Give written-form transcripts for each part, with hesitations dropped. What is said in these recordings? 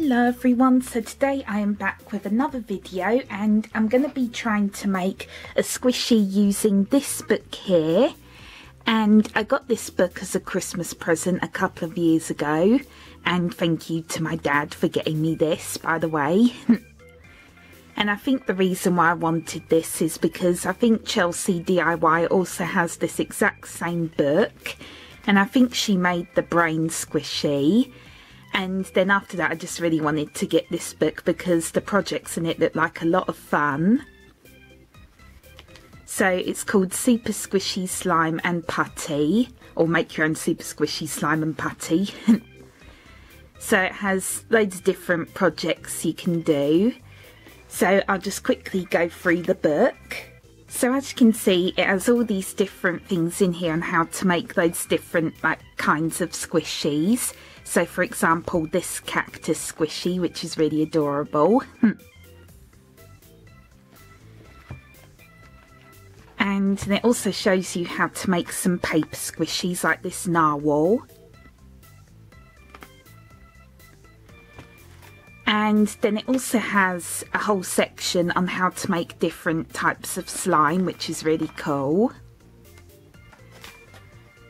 Hello everyone, so today I am back with another video and I'm going to be trying to make a squishy using this book here. And I got this book as a Christmas present a couple of years ago, and thank you to my dad for getting me this, by the way. And I think the reason why I wanted this is because I think Chelsey DIY also has this exact same book, and I think she made the brain squishy. And then after that I just really wanted to get this book because the projects in it look like a lot of fun. So it's called Super Squishy Slime and Putty, or Make Your Own Super Squishy Slime and Putty. So it has loads of different projects you can do. So I'll just quickly go through the book. So as you can see, it has all these different things in here on how to make those different kinds of squishies. So for example, this cactus squishy, which is really adorable. And then it also shows you how to make some paper squishies like this narwhal. And then it also has a whole section on how to make different types of slime, which is really cool.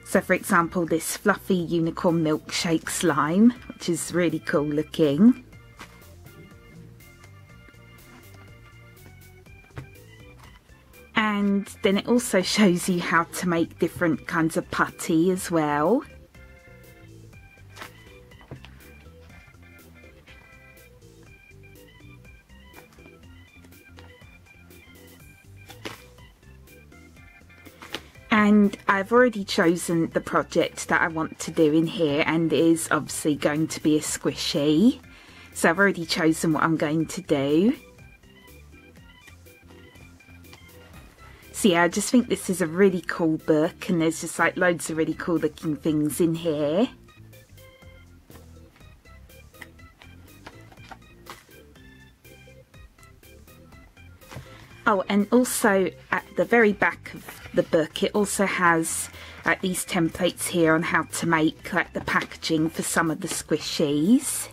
So for example, this fluffy unicorn milkshake slime, which is really cool looking. And then it also shows you how to make different kinds of putty as well. And I've already chosen the project that I want to do in here, and it is obviously going to be a squishy. So I've already chosen what I'm going to do. So yeah, I just think this is a really cool book, and there's just like loads of really cool looking things in here. Oh, and also at the very back of the book, it also has these templates here on how to make the packaging for some of the squishies.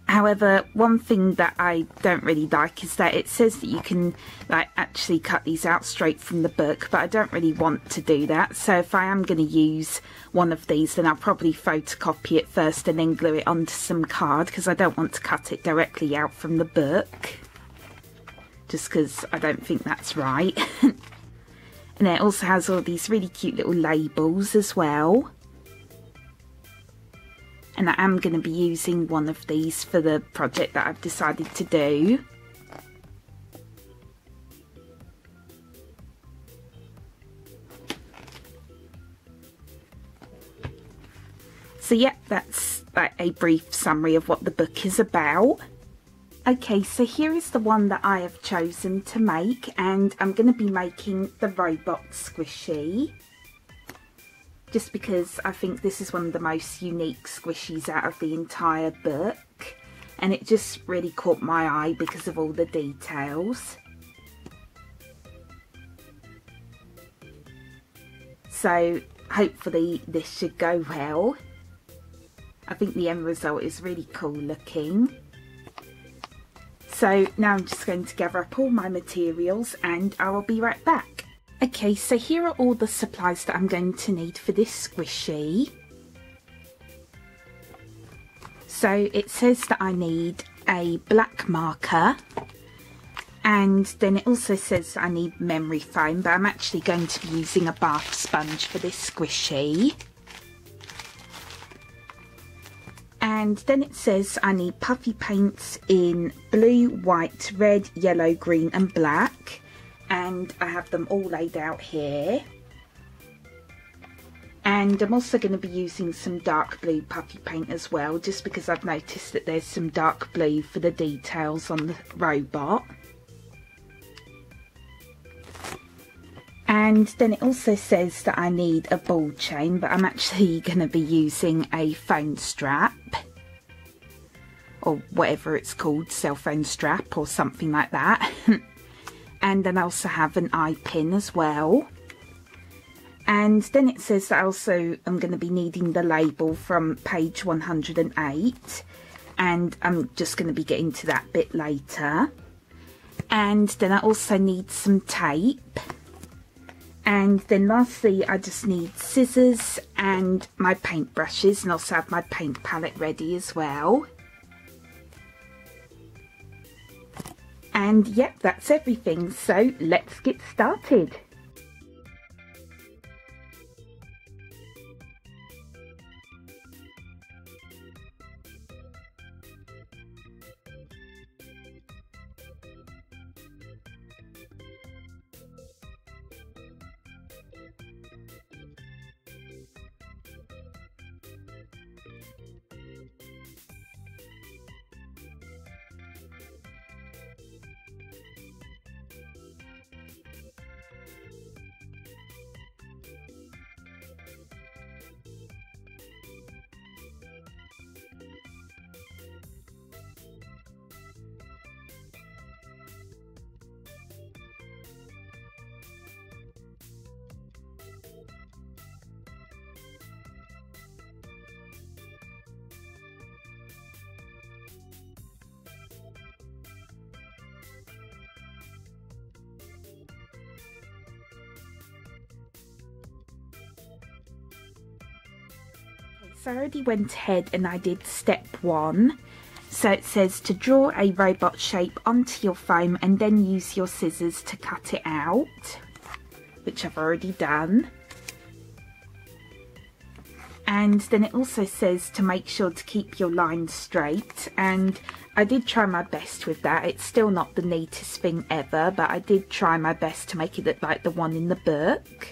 However, one thing that I don't really like is that it says that you can actually cut these out straight from the book, but I don't really want to do that. So if I am going to use one of these, then I'll probably photocopy it first and then glue it onto some card, because I don't want to cut it directly out from the book, just because I don't think that's right. And it also has all these really cute little labels as well. And I am going to be using one of these for the project that I've decided to do. So yeah, that's a brief summary of what the book is about. Okay, so here is the one that I have chosen to make, and I'm going to be making the robot squishy. Just because I think this is one of the most unique squishies out of the entire book, and it just really caught my eye because of all the details. So hopefully this should go well. I think the end result is really cool looking. So now I'm just going to gather up all my materials and I will be right back. Okay, so here are all the supplies that I'm going to need for this squishy. So it says that I need a black marker, and then it also says that I need memory foam, but I'm actually going to be using a bath sponge for this squishy. And then it says I need puffy paints in blue, white, red, yellow, green and black. And I have them all laid out here. And I'm also going to be using some dark blue puffy paint as well, just because I've noticed that there's some dark blue for the details on the robot. And then it also says that I need a ball chain, but I'm actually going to be using a phone strap, or whatever it's called, cell phone strap or something like that. And then I also have an eye pin as well. And then it says that also I'm going to be needing the label from page 108, and I'm just going to be getting to that bit later. And then I also need some tape. And then lastly, I just need scissors and my paint brushes, and also have my paint palette ready as well. And yep, that's everything. So let's get started. So I already went ahead and I did step 1. So it says to draw a robot shape onto your foam and then use your scissors to cut it out, which I've already done. And then it also says to make sure to keep your lines straight, and I did try my best with that. It's still not the neatest thing ever, but I did try my best to make it look like the one in the book.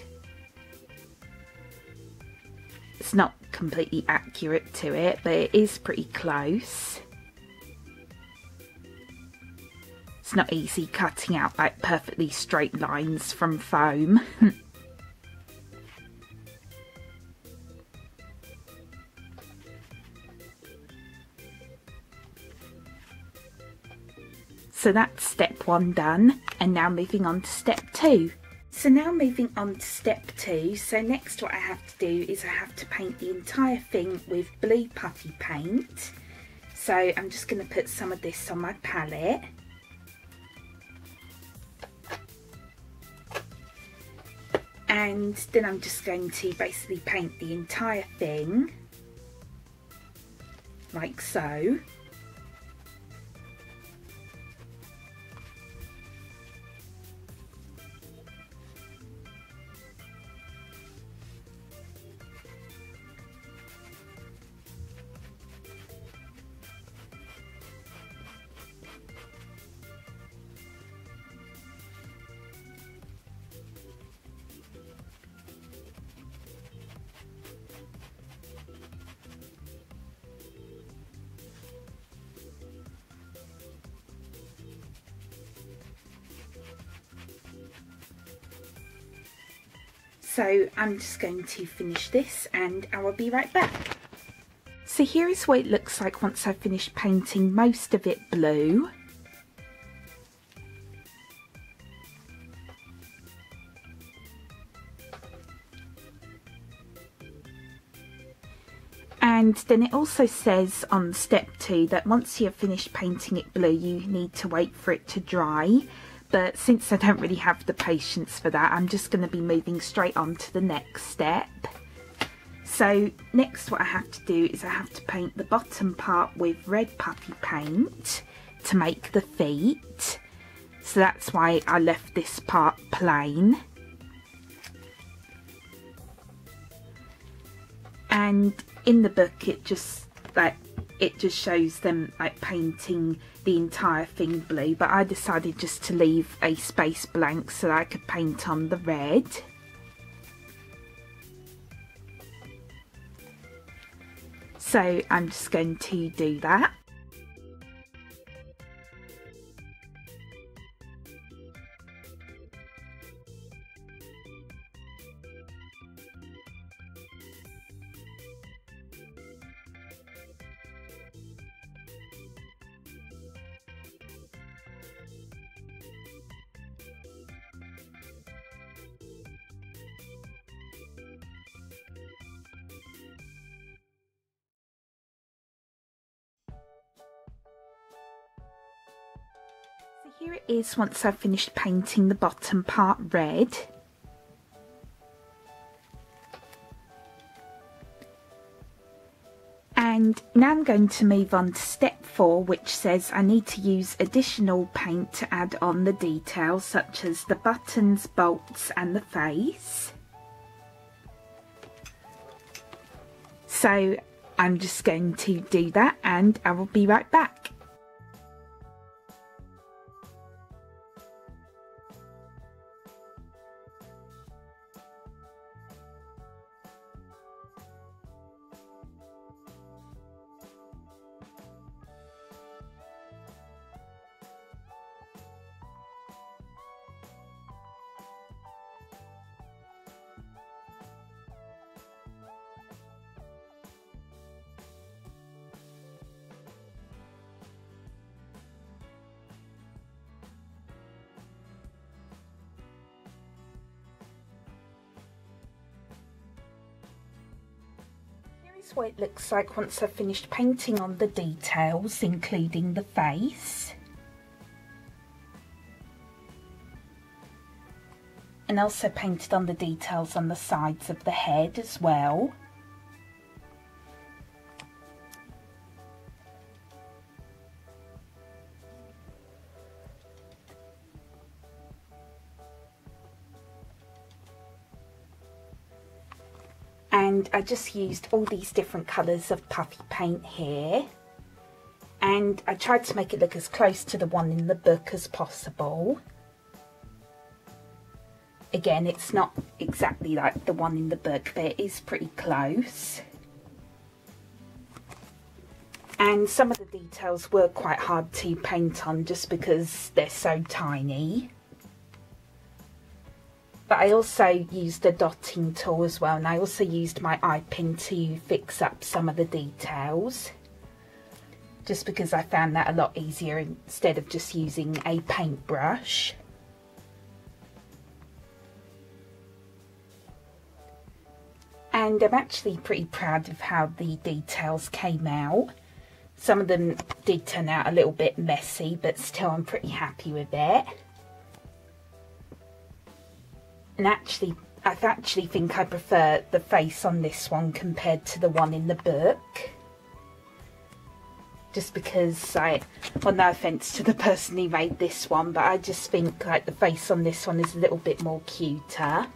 It's not completely accurate to it, but it is pretty close. It's not easy cutting out like perfectly straight lines from foam. So that's step 1 done, and now moving on to step 2. So now moving on to step 2, so next what I have to do is I have to paint the entire thing with blue putty paint. So I'm just going to put some of this on my palette. And then I'm just going to basically paint the entire thing, like so. So I'm just going to finish this and I will be right back. So here is what it looks like once I've finished painting most of it blue. And then it also says on step 2 that once you have finished painting it blue, you need to wait for it to dry. But since I don't really have the patience for that, I'm just going to be moving straight on to the next step. So next what I have to do is I have to paint the bottom part with red putty paint to make the feet. So that's why I left this part plain. And in the book it just shows them like painting the entire thing blue, but I decided just to leave a space blank so that I could paint on the red. So I'm just going to do that. Here it is once I've finished painting the bottom part red. And now I'm going to move on to step 4, which says I need to use additional paint to add on the details such as the buttons, bolts and the face. So I'm just going to do that and I will be right back. Here's what it looks like once I've finished painting on the details, including the face. And also painted on the details on the sides of the head as well. And I just used all these different colours of puffy paint here, and I tried to make it look as close to the one in the book as possible. Again, it's not exactly like the one in the book, but it is pretty close. And some of the details were quite hard to paint on just because they're so tiny. But I also used a dotting tool as well, and I also used my eye pin to fix up some of the details, just because I found that a lot easier instead of just using a paintbrush. And I'm actually pretty proud of how the details came out. Some of them did turn out a little bit messy, but still I'm pretty happy with it. And I actually think I prefer the face on this one compared to the one in the book. Just because well, no offence to the person who made this one, but I just think like the face on this one is a little bit more cuter.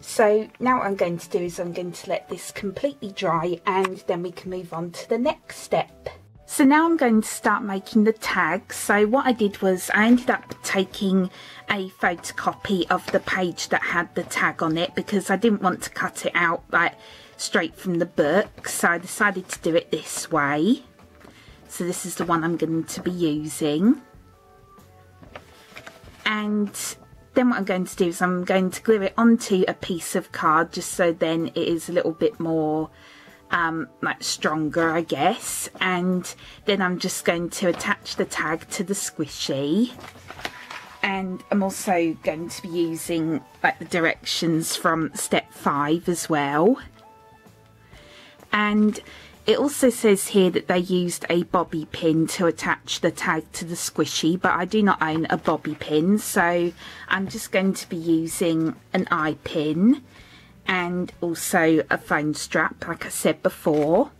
So now what I'm going to do is I'm going to let this completely dry, and then we can move on to the next step. So now I'm going to start making the tags. So what I did was I ended up taking a photocopy of the page that had the tag on it because I didn't want to cut it out like straight from the book. So I decided to do it this way. So this is the one I'm going to be using. And then what I'm going to do is I'm going to glue it onto a piece of card, just so then it is a little bit more like stronger, I guess. And then I'm just going to attach the tag to the squishy, and I'm also going to be using like the directions from step 5 as well. And it also says here that they used a bobby pin to attach the tag to the squishy, but I do not own a bobby pin, so I'm just going to be using an eye pin and also a phone strap, like I said before.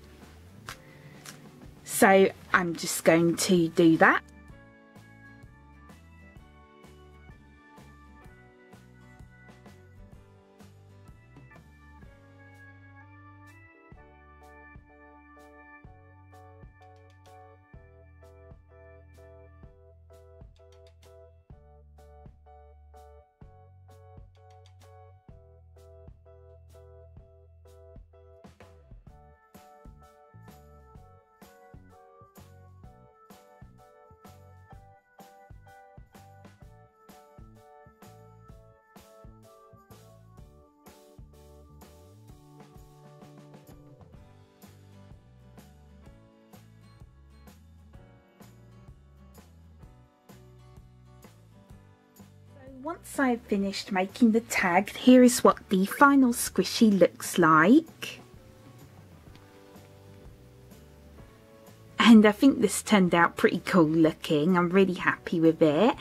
So I'm just going to do that. once I've finished making the tag, here is what the final squishy looks like. And I think this turned out pretty cool looking. I'm really happy with it.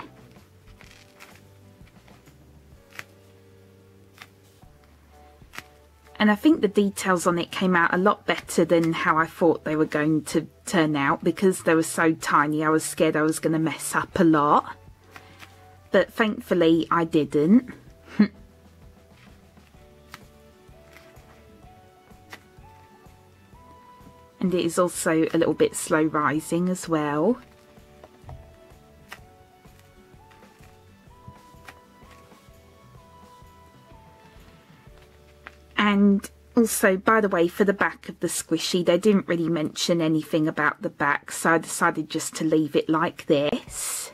And I think the details on it came out a lot better than how I thought they were going to turn out, because they were so tiny. I was scared I was going to mess up a lot. But thankfully I didn't. And it is also a little bit slow rising as well. And also, by the way, for the back of the squishy, they didn't really mention anything about the back, so I decided just to leave it like this.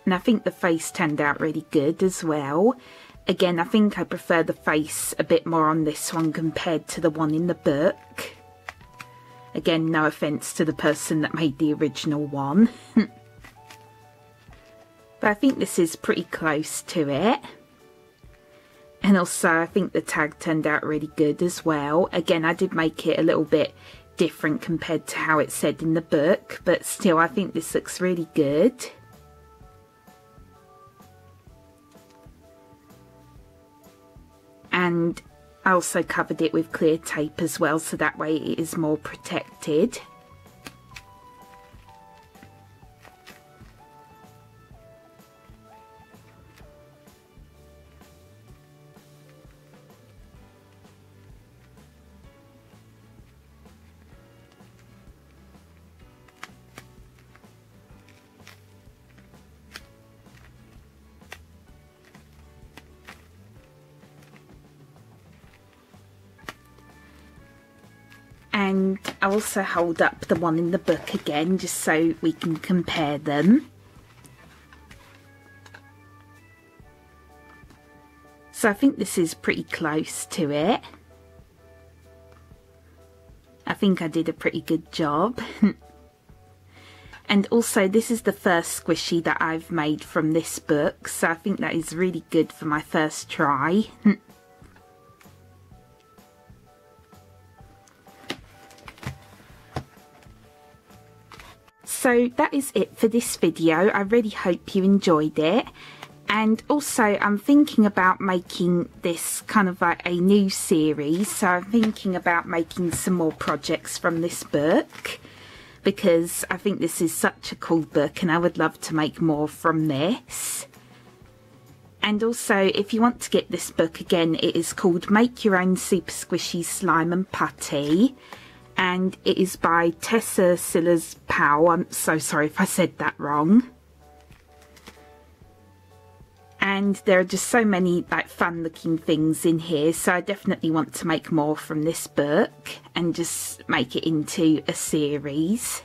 And I think the face turned out really good as well. Again, I think I prefer the face a bit more on this one compared to the one in the book. Again, no offence to the person that made the original one. But I think this is pretty close to it. And also, I think the tag turned out really good as well. Again, I did make it a little bit different compared to how it said in the book. But still, I think this looks really good. And I also covered it with clear tape as well, so that way it is more protected. And I'll also hold up the one in the book again, just so we can compare them. So I think this is pretty close to it. I think I did a pretty good job. And also, this is the first squishy that I've made from this book, so I think that is really good for my first try. So that is it for this video. I really hope you enjoyed it. And also, I'm thinking about making this kind of like a new series. So I'm thinking about making some more projects from this book, because I think this is such a cool book and I would love to make more from this. And also, if you want to get this book, again, it is called Make Your Own Super Squishy Slime and Putty. And it is by Tessa Sillers Powell. I'm so sorry if I said that wrong. And there are just so many like fun looking things in here, so I definitely want to make more from this book and just make it into a series.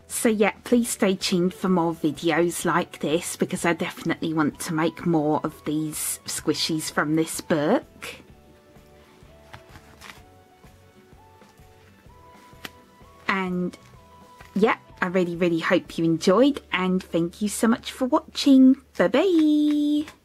So yeah, please stay tuned for more videos like this, because I definitely want to make more of these squishies from this book. And yeah, I really hope you enjoyed, and thank you so much for watching. Bye bye.